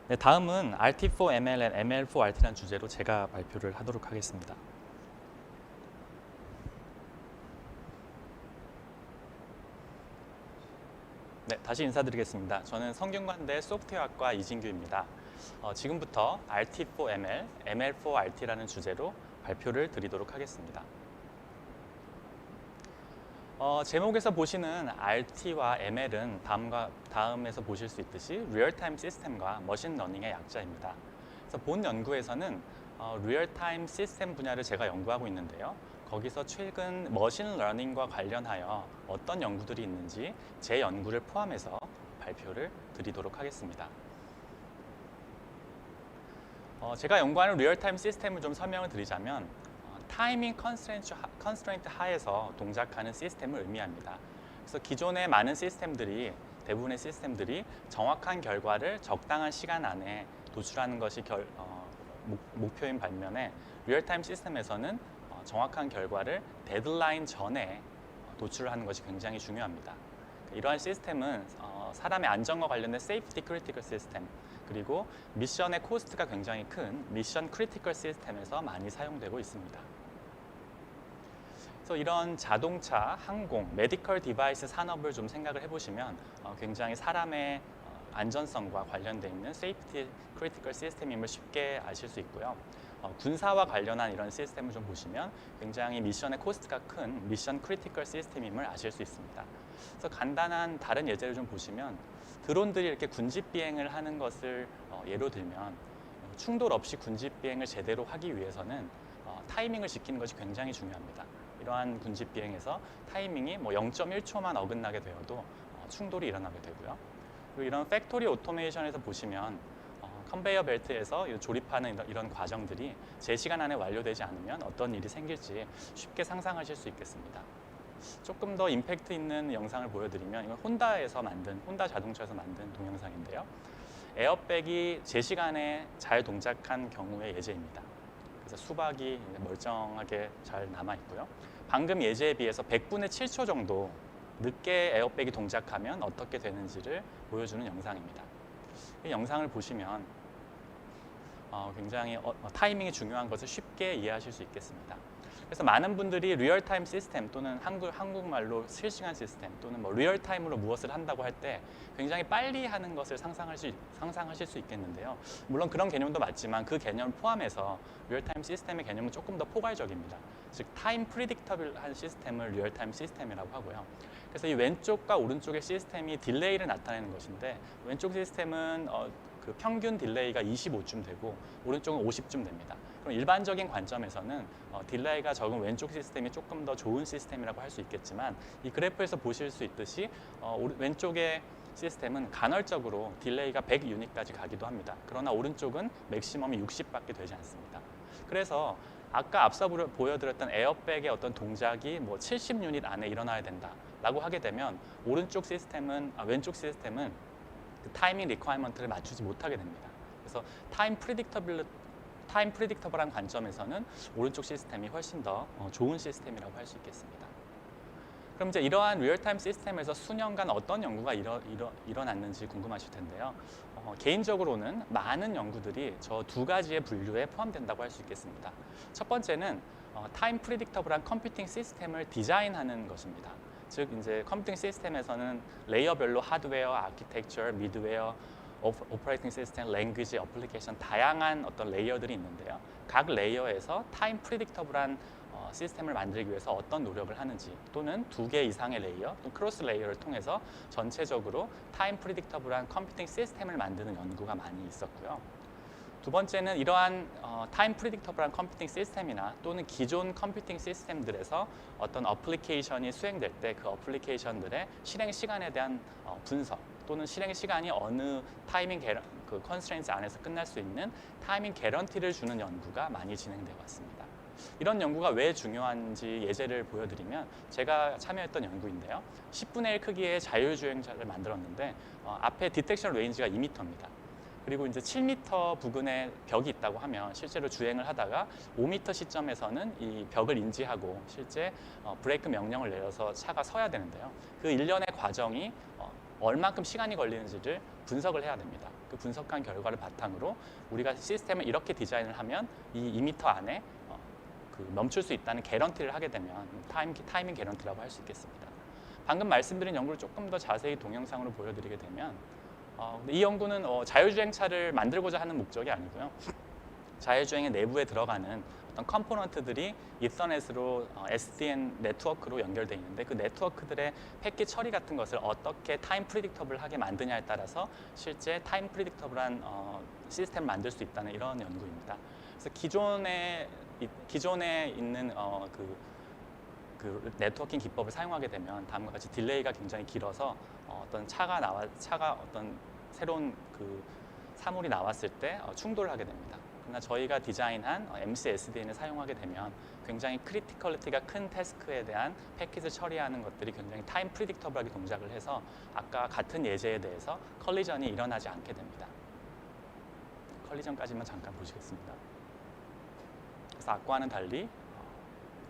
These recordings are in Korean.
네, 다음은 RT4ML and ML4RT라는 주제로 제가 발표를 하도록 하겠습니다. 네, 다시 인사드리겠습니다. 저는 성균관대 소프트웨어학과 이진규입니다. 지금부터 RT4ML, ML4RT라는 주제로 발표를 드리도록 하겠습니다. 제목에서 보시는 RT와 ML은 다음에서 보실 수 있듯이 리얼타임 시스템과 머신러닝의 약자입니다. 그래서 본 연구에서는 리얼타임 시스템 분야를 제가 연구하고 있는데요. 거기서 최근 머신러닝과 관련하여 어떤 연구들이 있는지 제 연구를 포함해서 발표를 드리도록 하겠습니다. 제가 연구하는 리얼타임 시스템을 좀 설명을 드리자면 타이밍 컨스트레인트 하에서 동작하는 시스템을 의미합니다. 그래서 기존의 많은 시스템들이 대부분의 시스템들이 정확한 결과를 적당한 시간 안에 도출하는 것이 목표인 반면에 리얼타임 시스템에서는 정확한 결과를 데드라인 전에 도출하는 것이 굉장히 중요합니다. 이러한 시스템은 사람의 안전과 관련된 세이프티 크리티컬 시스템 그리고 미션의 코스트가 굉장히 큰 미션 크리티컬 시스템에서 많이 사용되고 있습니다. 그래서 이런 자동차, 항공, 메디컬 디바이스 산업을 좀 생각을 해보시면 굉장히 사람의 안전성과 관련되어 있는 세이프티 크리티컬 시스템임을 쉽게 아실 수 있고요. 군사와 관련한 이런 시스템을 좀 보시면 굉장히 미션의 코스트가 큰 미션 크리티컬 시스템임을 아실 수 있습니다. 그래서 간단한 다른 예제를 좀 보시면 드론들이 이렇게 군집 비행을 하는 것을 예로 들면 충돌 없이 군집 비행을 제대로 하기 위해서는 타이밍을 지키는 것이 굉장히 중요합니다. 이러한 군집 비행에서 타이밍이 0.1초만 어긋나게 되어도 충돌이 일어나게 되고요. 그리고 이런 팩토리 오토메이션에서 보시면 컨베이어 벨트에서 조립하는 이런 과정들이 제 시간 안에 완료되지 않으면 어떤 일이 생길지 쉽게 상상하실 수 있겠습니다. 조금 더 임팩트 있는 영상을 보여드리면 이건 혼다 자동차에서 만든 동영상인데요. 에어백이 제 시간에 잘 동작한 경우의 예제입니다. 그래서 수박이 멀쩡하게 잘 남아 있고요. 방금 예제에 비해서 100분의 7초 정도 늦게 에어백이 동작하면 어떻게 되는지를 보여주는 영상입니다. 이 영상을 보시면 굉장히 타이밍이 중요한 것을 쉽게 이해하실 수 있겠습니다. 그래서 많은 분들이 리얼타임 시스템 또는 한국말로 실시간 시스템 또는 리얼타임으로 무엇을 한다고 할 때 굉장히 빨리 하는 것을 상상하실 수 있겠는데요. 물론 그런 개념도 맞지만 그 개념을 포함해서 리얼타임 시스템의 개념은 조금 더 포괄적입니다. 즉 타임 프리딕터블한 시스템을 리얼타임 시스템이라고 하고요. 그래서 이 왼쪽과 오른쪽의 시스템이 딜레이를 나타내는 것인데 왼쪽 시스템은 그 평균 딜레이가 25쯤 되고 오른쪽은 50쯤 됩니다. 그럼 일반적인 관점에서는 딜레이가 적은 왼쪽 시스템이 조금 더 좋은 시스템이라고 할 수 있겠지만 이 그래프에서 보실 수 있듯이 왼쪽의 시스템은 간헐적으로 딜레이가 100유닛까지 가기도 합니다. 그러나 오른쪽은 맥시멈이 60밖에 되지 않습니다. 그래서 아까 앞서 보여드렸던 에어백의 어떤 동작이 70유닛 안에 일어나야 된다라고 하게 되면 왼쪽 시스템은 그 타이밍 리ኳ이먼트를 맞추지 못하게 됩니다. 그래서 타임 프리딕터블한 관점에서는 오른쪽 시스템이 훨씬 더 좋은 시스템이라고 할 수 있겠습니다. 그럼 이제 이러한 리얼타임 시스템에서 수년간 어떤 연구가 일어났는지 궁금하실 텐데요. 개인적으로는 많은 연구들이 저 두 가지의 분류에 포함된다고 할 수 있겠습니다. 첫 번째는 타임 프리딕터블한 컴퓨팅 시스템을 디자인하는 것입니다. 즉 이제 컴퓨팅 시스템에서는 레이어별로 하드웨어, 아키텍처, 미드웨어, 오퍼레이팅 시스템, 랭귀지, 어플리케이션 다양한 어떤 레이어들이 있는데요. 각 레이어에서 타임 프리딕터블한 시스템을 만들기 위해서 어떤 노력을 하는지 또는 2개 이상의 레이어, 또 크로스 레이어를 통해서 전체적으로 타임 프리딕터블한 컴퓨팅 시스템을 만드는 연구가 많이 있었고요. 두 번째는 이러한 타임 프리딕터블한 컴퓨팅 시스템이나 또는 기존 컴퓨팅 시스템들에서 어떤 어플리케이션이 수행될 때 그 어플리케이션들의 실행 시간에 대한 분석 또는 실행 시간이 어느 타이밍 그 컨스트레인트 안에서 끝날 수 있는 타이밍 개런티를 주는 연구가 많이 진행되어 왔습니다. 이런 연구가 왜 중요한지 예제를 보여드리면 제가 참여했던 연구인데요. 10분의 1 크기의 자율주행차를 만들었는데 앞에 디텍션 레인지가 2m입니다. 그리고 이제 7m 부근에 벽이 있다고 하면 실제로 주행을 하다가 5m 시점에서는 이 벽을 인지하고 실제 브레이크 명령을 내려서 차가 서야 되는데요. 그 일련의 과정이 얼만큼 시간이 걸리는지를 분석을 해야 됩니다. 그 분석한 결과를 바탕으로 우리가 시스템을 이렇게 디자인을 하면 이 2m 안에 그 멈출 수 있다는 개런티를 하게 되면 타이밍 개런티라고 할 수 있겠습니다. 방금 말씀드린 연구를 조금 더 자세히 동영상으로 보여드리게 되면 이 연구는 자율주행차를 만들고자 하는 목적이 아니고요. 자율주행의 내부에 들어가는 어떤 컴포넌트들이 이더넷으로 SDN 네트워크로 연결되어 있는데 그 네트워크들의 패킷 처리 같은 것을 어떻게 타임 프리딕터블하게 만드냐에 따라서 실제 타임 프리딕터블한 시스템을 만들 수 있다는 이런 연구입니다. 그래서 기존에 있는 그 네트워킹 기법을 사용하게 되면 다음과 같이 딜레이가 굉장히 길어서 어떤 어떤 새로운 그 사물이 나왔을 때 충돌을 하게 됩니다. 그러나 저희가 디자인한 MCSDN을 사용하게 되면 굉장히 크리티컬리티가 큰 태스크에 대한 패킷을 처리하는 것들이 굉장히 타임 프리딕터블하게 동작을 해서 아까 같은 예제에 대해서 컬리전이 일어나지 않게 됩니다. 컬리전까지만 잠깐 보시겠습니다. 그래서 아까와는 달리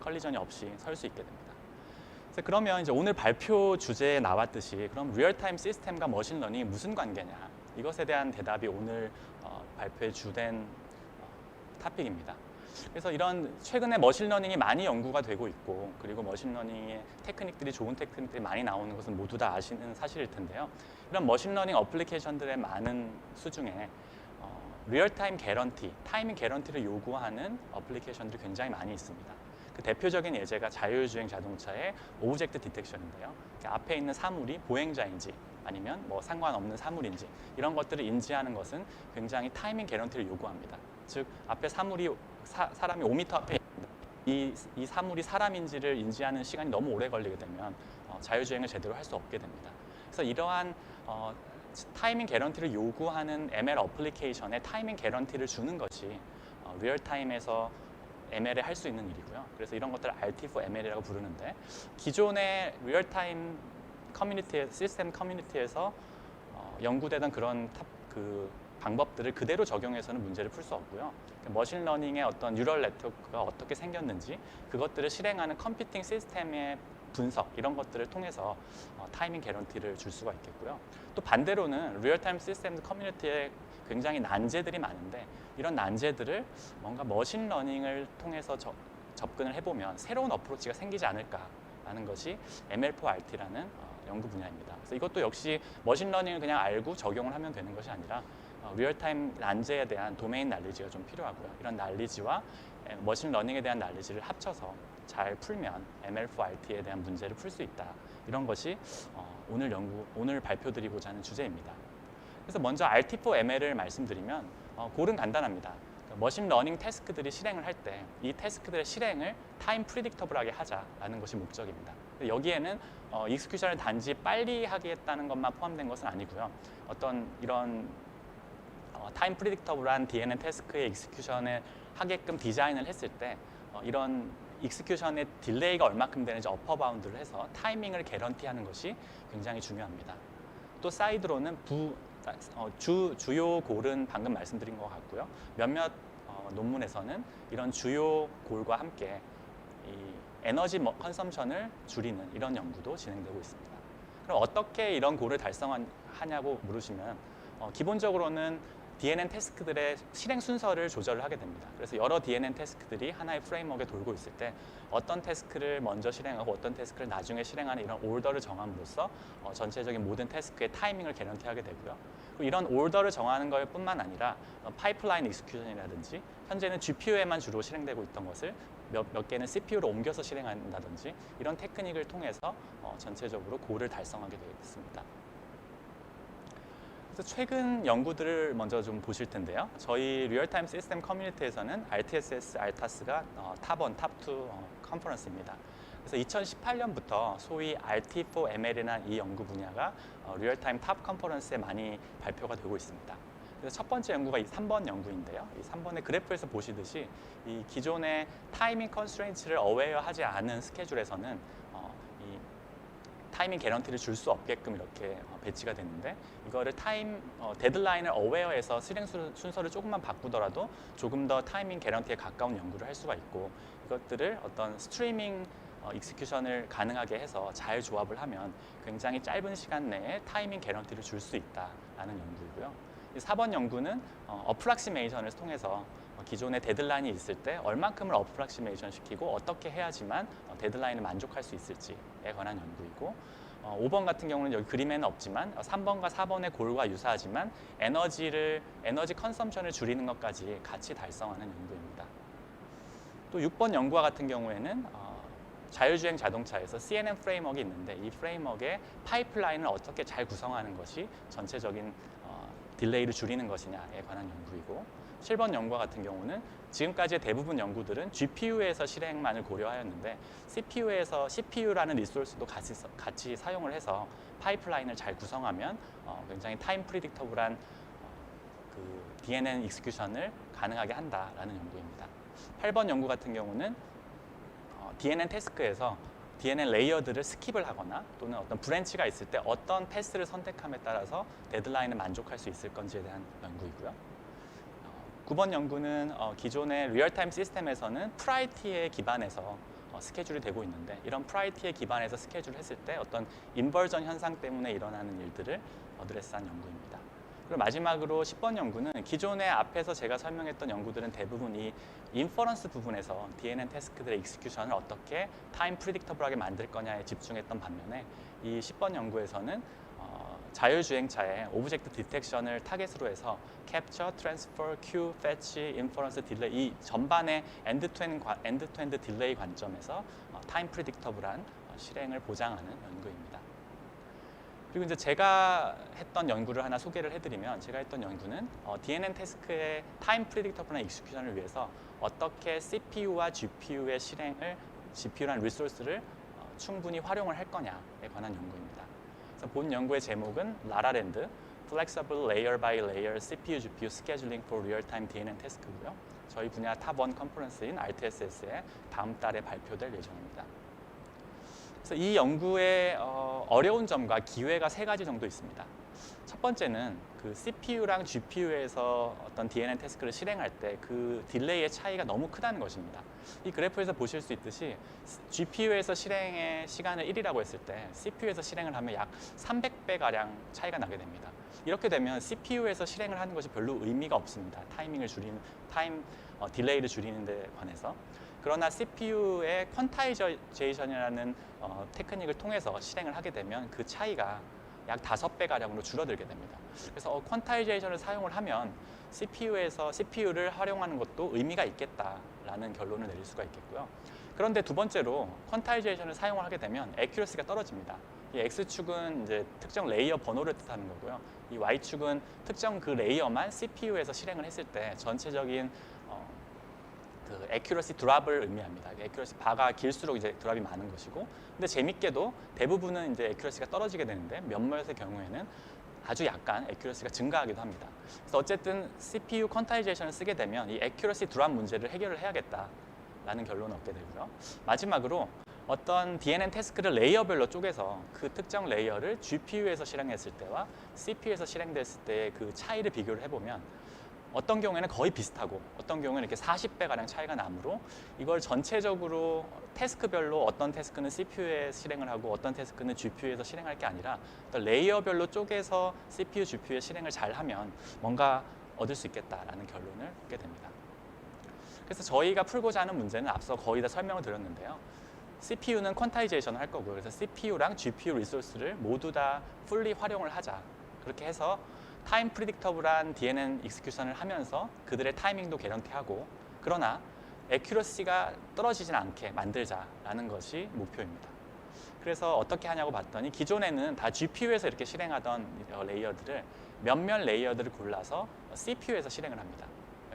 컬리전이 없이 설 수 있게 됩니다. 그래서 그러면 이제 오늘 발표 주제에 나왔듯이 그럼 리얼타임 시스템과 머신러닝이 무슨 관계냐 이것에 대한 대답이 오늘 발표의 주된 토픽입니다. 그래서 이런 최근에 머신러닝이 많이 연구가 되고 있고 그리고 머신러닝의 테크닉들이 좋은 테크닉들이 많이 나오는 것은 모두 다 아시는 사실일 텐데요. 이런 머신러닝 어플리케이션들의 많은 수 중에 리얼타임 개런티, 타이밍 개런티를 요구하는 어플리케이션들이 굉장히 많이 있습니다. 그 대표적인 예제가 자율주행 자동차의 오브젝트 디텍션인데요. 앞에 있는 사물이 보행자인지 아니면 뭐 상관없는 사물인지 이런 것들을 인지하는 것은 굉장히 타이밍 개런티를 요구합니다. 즉 앞에 사물이 사람이 5m 앞에 있는데 이 사물이 사람인지를 인지하는 시간이 너무 오래 걸리게 되면 자율주행을 제대로 할 수 없게 됩니다. 그래서 이러한 타이밍 개런티를 요구하는 ML 어플리케이션에 타이밍 개런티를 주는 것이 리얼타임에서 ML을 할 수 있는 일이고요. 그래서 이런 것들을 RT4ML이라고 부르는데 기존의 리얼타임 커뮤니티, 시스템 커뮤니티에서 연구되던 그런 방법들을 그대로 적용해서는 문제를 풀 수 없고요. 머신러닝의 어떤 뉴럴 네트워크가 어떻게 생겼는지 그것들을 실행하는 컴퓨팅 시스템의 분석 이런 것들을 통해서 타이밍 개런티를 줄 수가 있겠고요. 또 반대로는 리얼타임 시스템 커뮤니티에 굉장히 난제들이 많은데 이런 난제들을 뭔가 머신러닝을 통해서 접근을 해보면 새로운 어프로치가 생기지 않을까라는 것이 ML4RT라는 연구 분야입니다. 그래서 이것도 역시 머신러닝을 그냥 알고 적용을 하면 되는 것이 아니라 리얼타임 난제에 대한 도메인 난리지가 좀 필요하고요. 이런 난리지와 머신러닝에 대한 난리지를 합쳐서 잘 풀면 ML4RT에 대한 문제를 풀 수 있다. 이런 것이 오늘 발표드리고자 하는 주제입니다. 그래서 먼저 RT4ML을 말씀드리면 골은 간단합니다. 머신러닝 태스크들이 실행을 할 때 이 태스크들의 실행을 타임 프리딕터블하게 하자라는 것이 목적입니다. 여기에는 익스큐션을 단지 빨리 하겠다는 것만 포함된 것은 아니고요. 어떤 이런 타임 프리딕터블한 DNN 태스크의 익스큐션을 하게끔 디자인을 했을 때 이런 익스큐션의 딜레이가 얼마큼 되는지 어퍼 바운드를 해서 타이밍을 개런티하는 것이 굉장히 중요합니다. 또 사이드로는 주요 골은 방금 말씀드린 것 같고요. 몇몇 논문에서는 이런 주요 골과 함께 이 에너지 컨섬션을 줄이는 이런 연구도 진행되고 있습니다. 그럼 어떻게 이런 골을 달성하냐고 물으시면 기본적으로는 DNN 태스크들의 실행 순서를 조절을 하게 됩니다. 그래서 여러 DNN 태스크들이 하나의 프레임워크에 돌고 있을 때 어떤 태스크를 먼저 실행하고 어떤 태스크를 나중에 실행하는 이런 올더를 정함으로써 전체적인 모든 태스크의 타이밍을 개런티하게 되고요. 그리고 이런 올더를 정하는 것 뿐만 아니라 파이프라인 익스큐션이라든지 현재는 GPU에만 주로 실행되고 있던 것을 몇 개는 CPU로 옮겨서 실행한다든지 이런 테크닉을 통해서 전체적으로 골을 달성하게 되겠습니다. 그래서 최근 연구들을 먼저 좀 보실 텐데요. 저희 리얼타임 시스템 커뮤니티에서는 RTSS, RTAS가 탑1, 탑2 컨퍼런스입니다. 그래서 2018년부터 소위 RT4ML이라는 이 연구 분야가 리얼타임 탑 컨퍼런스에 많이 발표가 되고 있습니다. 그래서 첫 번째 연구가 이 3번 연구인데요. 이 3번의 그래프에서 보시듯이 이 기존의 타이밍 컨스트레인츠를 어웨어하지 않은 스케줄에서는 타이밍 개런티를 줄 수 없게끔 이렇게 배치가 됐는데 이거를 데드라인을 어웨어해서 실행 순서를 조금만 바꾸더라도 조금 더 타이밍 개런티에 가까운 연구를 할 수가 있고 이것들을 어떤 스트리밍 익스큐션을 가능하게 해서 잘 조합을 하면 굉장히 짧은 시간 내에 타이밍 개런티를 줄 수 있다라는 연구이고요. 4번 연구는 어프락시메이션을 통해서 기존의 데드라인이 있을 때 얼만큼을 어프락시메이션 시키고 어떻게 해야지만 데드라인을 만족할 수 있을지에 관한 연구이고 5번 같은 경우는 여기 그림에는 없지만 3번과 4번의 골과 유사하지만 에너지 컨섬션을 줄이는 것까지 같이 달성하는 연구입니다. 또 6번 연구와 같은 경우에는 자율주행 자동차에서 CNN 프레임워크가 있는데 이 프레임워크의 파이프라인을 어떻게 잘 구성하는 것이 전체적인 딜레이를 줄이는 것이냐에 관한 연구이고 7번 연구와 같은 경우는 지금까지의 대부분 연구들은 GPU에서 실행만을 고려하였는데 CPU라는 리소스도 같이 사용을 해서 파이프라인을 잘 구성하면 굉장히 타임 프리딕터블한 그 DNN 익스큐션을 가능하게 한다라는 연구입니다. 8번 연구 같은 경우는 DNN 태스크에서 DNN 레이어들을 스킵을 하거나 또는 어떤 브랜치가 있을 때 어떤 패스를 선택함에 따라서 데드라인을 만족할 수 있을 건지에 대한 연구이고요. 9번 연구는 기존의 리얼타임 시스템에서는 프라이티에 기반해서 스케줄이 되고 있는데 이런 프라이티에 기반해서 스케줄을 했을 때 어떤 인버전 현상 때문에 일어나는 일들을 어드레스한 연구입니다. 그리고 마지막으로 10번 연구는 기존의 앞에서 제가 설명했던 연구들은 대부분 이 인퍼런스 부분에서 DNN 태스크들의 익스큐션을 어떻게 타임 프리딕터블하게 만들 거냐에 집중했던 반면에 이 10번 연구에서는 자율주행차의 오브젝트 디텍션을 타겟으로 해서 캡처, 트랜스퍼, 큐, 패치, 인퍼런스, 딜레이 이 전반의 엔드-투-엔드 딜레이 관점에서 타임 프리딕터블한 실행을 보장하는 연구입니다. 그리고 이제 제가 했던 연구를 하나 소개를 해드리면 제가 했던 연구는 DNN 태스크의 타임 프리딕터블한 익스큐션을 위해서 어떻게 CPU와 GPU의 실행을 GPU라는 리소스를 충분히 활용을 할 거냐에 관한 연구입니다. 그래서 본 연구의 제목은 라라랜드 Flexible Layer by Layer CPU GPU Scheduling for Real-Time DNN Task고요. 저희 분야 탑1 컨퍼런스인 RTSS에 다음 달에 발표될 예정입니다. 그래서 이 연구의 어려운 점과 기회가 3가지 정도 있습니다. 첫 번째는 그 CPU랑 GPU에서 어떤 DNN 태스크를 실행할 때 그 딜레이의 차이가 너무 크다는 것입니다. 이 그래프에서 보실 수 있듯이 GPU에서 실행의 시간을 1이라고 했을 때 CPU에서 실행을 하면 약 300배가량 차이가 나게 됩니다. 이렇게 되면 CPU에서 실행을 하는 것이 별로 의미가 없습니다. 딜레이를 줄이는 데 관해서. 그러나 CPU의 퀀타이제이션이라는 테크닉을 통해서 실행을 하게 되면 그 차이가 약 5배가량으로 줄어들게 됩니다. 그래서 퀀타이제이션을 사용을 하면 CPU를 활용하는 것도 의미가 있겠다라는 결론을 내릴 수가 있겠고요. 그런데 두 번째로 퀀타이제이션을 사용을 하게 되면 애큐러시가 떨어집니다. 이 X축은 이제 특정 레이어 번호를 뜻하는 거고요. 이 Y축은 특정 그 레이어만 CPU에서 실행을 했을 때 전체적인 그 애큐러시 드랍을 의미합니다. 애큐러시 바가 길수록 이제 드랍이 많은 것이고, 근데 재밌게도 대부분은 이제 애큐러시가 떨어지게 되는데 몇몇의 경우에는 아주 약간 애큐러시가 증가하기도 합니다. 그래서 어쨌든 CPU 퀀타이제이션을 쓰게 되면 이 애큐러시 드랍 문제를 해결을 해야겠다라는 결론을 얻게 되고요. 마지막으로 어떤 DNN 태스크를 레이어별로 쪼개서 그 특정 레이어를 GPU에서 실행했을 때와 CPU에서 실행됐을 때의 그 차이를 비교를 해보면 어떤 경우에는 거의 비슷하고 어떤 경우에는 이렇게 40배가량 차이가 나므로 이걸 전체적으로 태스크별로 어떤 태스크는 CPU에 실행을 하고 어떤 태스크는 GPU에서 실행할 게 아니라 어떤 레이어별로 쪼개서 CPU, GPU에 실행을 잘 하면 뭔가 얻을 수 있겠다라는 결론을 얻게 됩니다. 그래서 저희가 풀고자 하는 문제는 앞서 거의 다 설명을 드렸는데요. CPU는 퀀타이제이션을 할 거고요. 그래서 CPU랑 GPU 리소스를 모두 다 풀리 활용을 하자. 그렇게 해서 타임 프리딕터블한 DNN 익스큐션을 하면서 그들의 타이밍도 개런티하고 그러나 애큐러시가 떨어지진 않게 만들자라는 것이 목표입니다. 그래서 어떻게 하냐고 봤더니 기존에는 다 GPU에서 이렇게 실행하던 레이어들을 몇몇 레이어들을 골라서 CPU에서 실행을 합니다.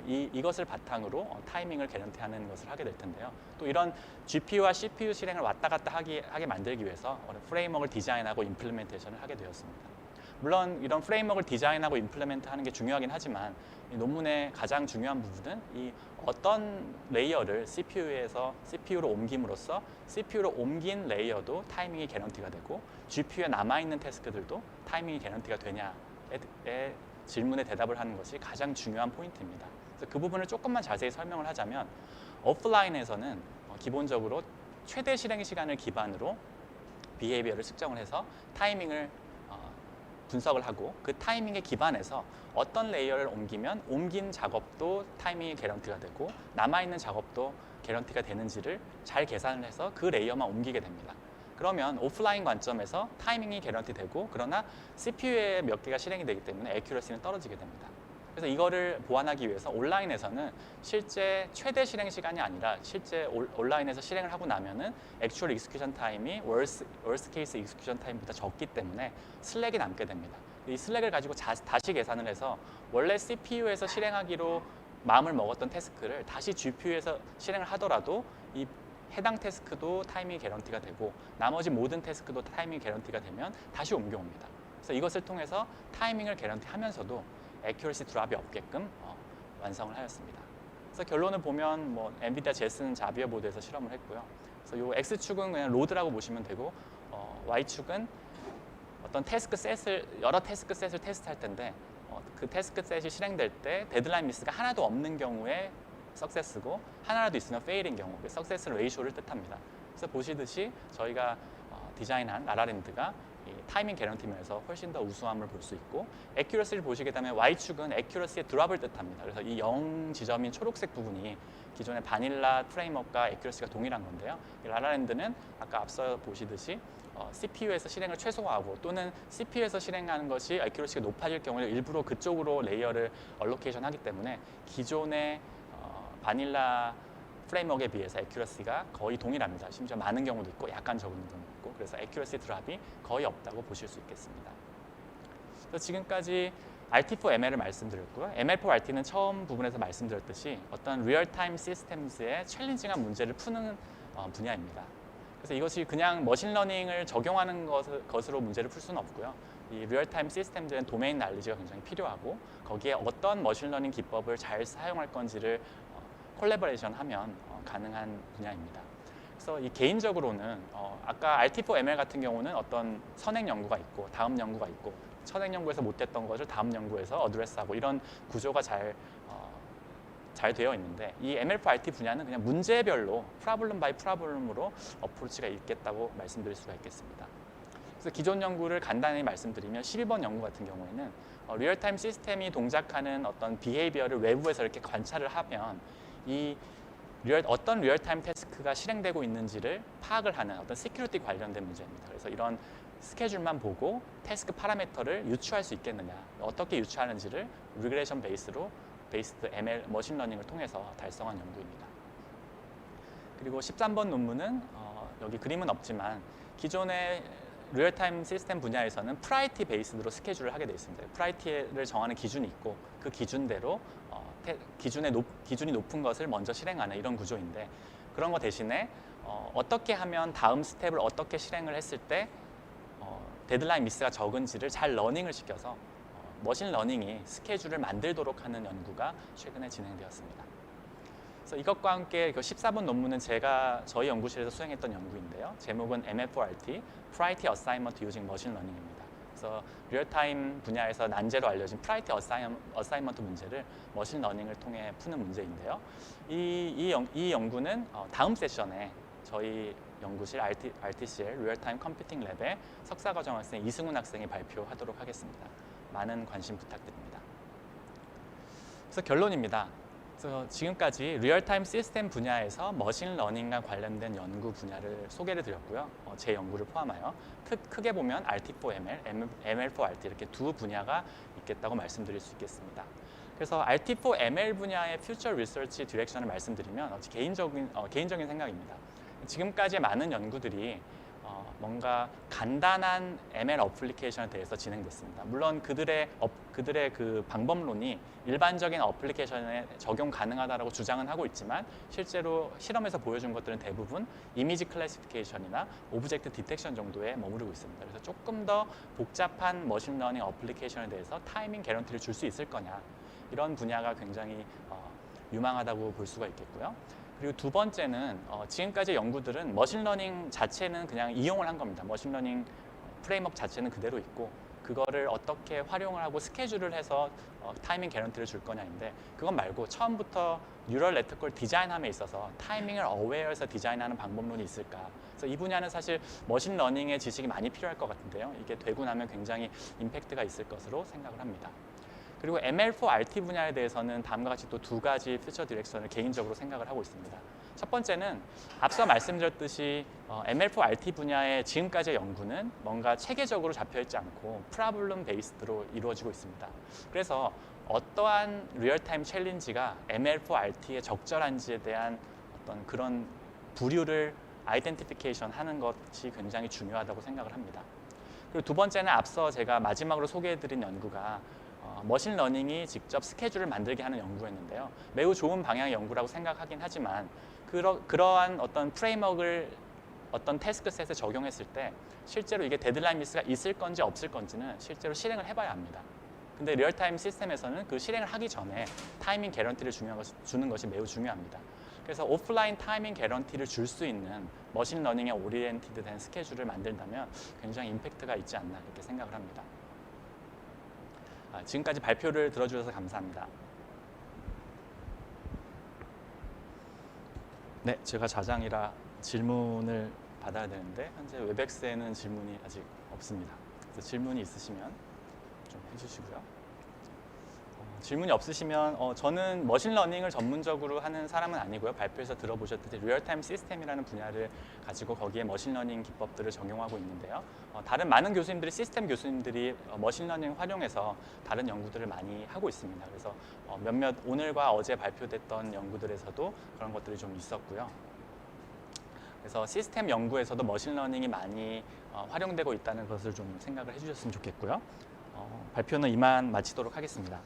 이것을 바탕으로 타이밍을 개런티하는 것을 하게 될 텐데요. 또 이런 GPU와 CPU 실행을 왔다 갔다 하게 만들기 위해서 프레임워크를 디자인하고 임플리멘테이션을 하게 되었습니다. 물론 이런 프레임워크를 디자인하고 임플리멘트하는 게 중요하긴 하지만 이 논문의 가장 중요한 부분은 이 어떤 레이어를 CPU로 옮김으로써 CPU로 옮긴 레이어도 타이밍이 개런티가 되고 GPU에 남아있는 태스크들도 타이밍이 개런티가 되냐의 질문에 대답을 하는 것이 가장 중요한 포인트입니다. 그래서 그 부분을 조금만 자세히 설명을 하자면 오프라인에서는 기본적으로 최대 실행 시간을 기반으로 비헤이비어를 측정을 해서 타이밍을 분석을 하고 그 타이밍에 기반해서 어떤 레이어를 옮기면 옮긴 작업도 타이밍이 개런티가 되고 남아있는 작업도 개런티가 되는지를 잘 계산을 해서 그 레이어만 옮기게 됩니다. 그러면 오프라인 관점에서 타이밍이 개런티 되고 그러나 CPU에 몇 개가 실행이 되기 때문에 애큐러시는 떨어지게 됩니다. 그래서 이거를 보완하기 위해서 온라인에서는 실제 최대 실행 시간이 아니라 실제 온라인에서 실행을 하고 나면은 액츄얼 익스큐션 타임이 월스 케이스 익스큐션 타임보다 적기 때문에 슬랙이 남게 됩니다. 이 슬랙을 가지고 다시 계산을 해서 원래 CPU에서 실행하기로 마음을 먹었던 태스크를 다시 GPU에서 실행을 하더라도 이 해당 태스크도 타이밍 개런티가 되고 나머지 모든 태스크도 타이밍 개런티가 되면 다시 옮겨옵니다. 그래서 이것을 통해서 타이밍을 개런티하면서도 애큐러시 드랍이 없게끔 완성을 하였습니다. 그래서 결론을 보면 뭐 엔비디아 제슨 자비어 보드에서 실험을 했고요. 그래서 이 X축은 그냥 로드라고 보시면 되고 Y축은 어떤 태스크 셋을 여러 태스크 셋을 테스트할 텐데 그 태스크 셋이 실행될 때 데드라인 미스가 하나도 없는 경우에 석세스고 하나라도 있으면 페일인 경우 그 석세스 레이쇼를 뜻합니다. 그래서 보시듯이 저희가 디자인한 라라랜드가 이 타이밍 개런티 면에서 훨씬 더 우수함을 볼 수 있고 애큐러시를 보시게 되면 Y축은 애큐러시의 드랍을 뜻합니다. 그래서 이 0 지점인 초록색 부분이 기존의 바닐라 프레임워크와 애큐러시가 동일한 건데요. 이 라라랜드는 아까 앞서 보시듯이 CPU에서 실행을 최소화하고 또는 CPU에서 실행하는 것이 애큐러시가 높아질 경우에 일부러 그쪽으로 레이어를 얼로케이션 하기 때문에 기존의 바닐라 프레임워크에 비해서 애큐러시가 거의 동일합니다. 심지어 많은 경우도 있고 약간 적은 경우도 있고 그래서 애큐러시 드랍이 거의 없다고 보실 수 있겠습니다. 그래서 지금까지 RT4ML을 말씀드렸고요. ML4RT는 처음 부분에서 말씀드렸듯이 어떤 리얼타임 시스템즈의 챌린징한 문제를 푸는 분야입니다. 그래서 이것이 그냥 머신러닝을 적용하는 것으로 문제를 풀 수는 없고요. 이 리얼타임 시스템즈는 도메인 날리지가 굉장히 필요하고 거기에 어떤 머신러닝 기법을 잘 사용할 건지를 콜래버레이션 하면 가능한 분야입니다. 그래서 이 개인적으로는 아까 RT4ML 같은 경우는 어떤 선행 연구가 있고 다음 연구가 있고 선행 연구에서 못했던 것을 다음 연구에서 어드레스하고 이런 구조가 잘 되어 있는데 이 ML4RT 분야는 그냥 문제별로 프라블럼 바이 프라블럼으로 어프로치가 있겠다고 말씀드릴 수가 있겠습니다. 그래서 기존 연구를 간단히 말씀드리면 12번 연구 같은 경우에는 리얼타임 시스템이 동작하는 어떤 비헤이비어를 외부에서 이렇게 관찰을 하면 이 어떤 리얼타임 태스크가 실행되고 있는지를 파악을 하는 어떤 시큐리티 관련된 문제입니다. 그래서 이런 스케줄만 보고 태스크 파라미터를 유추할 수 있겠느냐, 어떻게 유추하는지를 리그레이션 베이스드 ML 머신러닝을 통해서 달성한 연구입니다. 그리고 13번 논문은 여기 그림은 없지만 기존의 리얼타임 시스템 분야에서는 프라이티 베이스드로 스케줄을 하게 되어 있습니다. 프라이티를 정하는 기준이 있고 그 기준대로 기준이 높은 것을 먼저 실행하는 이런 구조인데 그런 거 대신에 어떻게 하면 다음 스텝을 어떻게 실행을 했을 때 데드라인 미스가 적은지를 잘 러닝을 시켜서 머신러닝이 스케줄을 만들도록 하는 연구가 최근에 진행되었습니다. 그래서 이것과 함께 그 14번 논문은 저희 연구실에서 수행했던 연구인데요. 제목은 ML4RT, Priority Assignment Using Machine Learning입니다. 그래서 리얼타임 분야에서 난제로 알려진 프라이티 어사이먼트 문제를 머신러닝을 통해 푸는 문제인데요. 이 연구는 다음 세션에 저희 연구실 RTCL 리얼타임 컴퓨팅 랩의 석사과정 학생 이승훈 학생이 발표하도록 하겠습니다. 많은 관심 부탁드립니다. 그래서 결론입니다. 그래서 지금까지 리얼타임 시스템 분야에서 머신러닝과 관련된 연구 분야를 소개를 드렸고요. 제 연구를 포함하여 크게 보면 RT4ML, ML4RT 이렇게 두 분야가 있겠다고 말씀드릴 수 있겠습니다. 그래서 RT4ML 분야의 퓨처 리서치 디렉션을 말씀드리면 개인적인 생각입니다. 지금까지의 많은 연구들이 뭔가 간단한 ML 어플리케이션에 대해서 진행됐습니다. 물론 그들의 그 방법론이 일반적인 어플리케이션에 적용 가능하다고 주장은 하고 있지만 실제로 실험에서 보여준 것들은 대부분 이미지 클래시피케이션이나 오브젝트 디텍션 정도에 머무르고 있습니다. 그래서 조금 더 복잡한 머신러닝 어플리케이션에 대해서 타이밍 개런티를 줄 수 있을 거냐 이런 분야가 굉장히 유망하다고 볼 수가 있겠고요. 그리고 두 번째는 지금까지 연구들은 머신러닝 자체는 그냥 이용을 한 겁니다. 머신러닝 프레임워크 자체는 그대로 있고 그거를 어떻게 활용을 하고 스케줄을 해서 타이밍 개런티를 줄 거냐인데 그건 말고 처음부터 뉴럴 네트워크를 디자인함에 있어서 타이밍을 어웨어해서 디자인하는 방법론이 있을까? 그래서 이 분야는 사실 머신러닝의 지식이 많이 필요할 것 같은데요. 이게 되고 나면 굉장히 임팩트가 있을 것으로 생각을 합니다. 그리고 ML4RT 분야에 대해서는 다음과 같이 또 두 가지 퓨처 디렉션을 개인적으로 생각을 하고 있습니다. 첫 번째는 앞서 말씀드렸듯이 ML4RT 분야의 지금까지의 연구는 뭔가 체계적으로 잡혀있지 않고 프로블럼 베이스드로 이루어지고 있습니다. 그래서 어떠한 리얼타임 챌린지가 ML4RT에 적절한지에 대한 어떤 그런 부류를 아이덴티피케이션 하는 것이 굉장히 중요하다고 생각을 합니다. 그리고 두 번째는 앞서 제가 마지막으로 소개해드린 연구가 머신러닝이 직접 스케줄을 만들게 하는 연구였는데요. 매우 좋은 방향의 연구라고 생각하긴 하지만 그러한 어떤 프레임워크를 어떤 태스크셋에 적용했을 때 실제로 이게 데드라인 미스가 있을 건지 없을 건지는 실제로 실행을 해봐야 합니다. 근데 리얼타임 시스템에서는 그 실행을 하기 전에 타이밍 개런티를 주는 것이 매우 중요합니다. 그래서 오프라인 타이밍 개런티를 줄 수 있는 머신러닝에 오리엔티드 된 스케줄을 만든다면 굉장히 임팩트가 있지 않나 이렇게 생각을 합니다. 지금까지 발표를 들어주셔서 감사합니다. 네, 제가 좌장이라 질문을 받아야 되는데 현재 웹엑스에는 질문이 아직 없습니다. 그래서 질문이 있으시면 좀 해주시고요. 질문이 없으시면 저는 머신러닝을 전문적으로 하는 사람은 아니고요. 발표에서 들어보셨듯이 리얼타임 시스템이라는 분야를 가지고 거기에 머신러닝 기법들을 적용하고 있는데요. 다른 많은 교수님들이 시스템 교수님들이 머신러닝 활용해서 다른 연구들을 많이 하고 있습니다. 그래서 몇몇 오늘과 어제 발표됐던 연구들에서도 그런 것들이 좀 있었고요. 그래서 시스템 연구에서도 머신러닝이 많이 활용되고 있다는 것을 좀 생각을 해주셨으면 좋겠고요. 발표는 이만 마치도록 하겠습니다.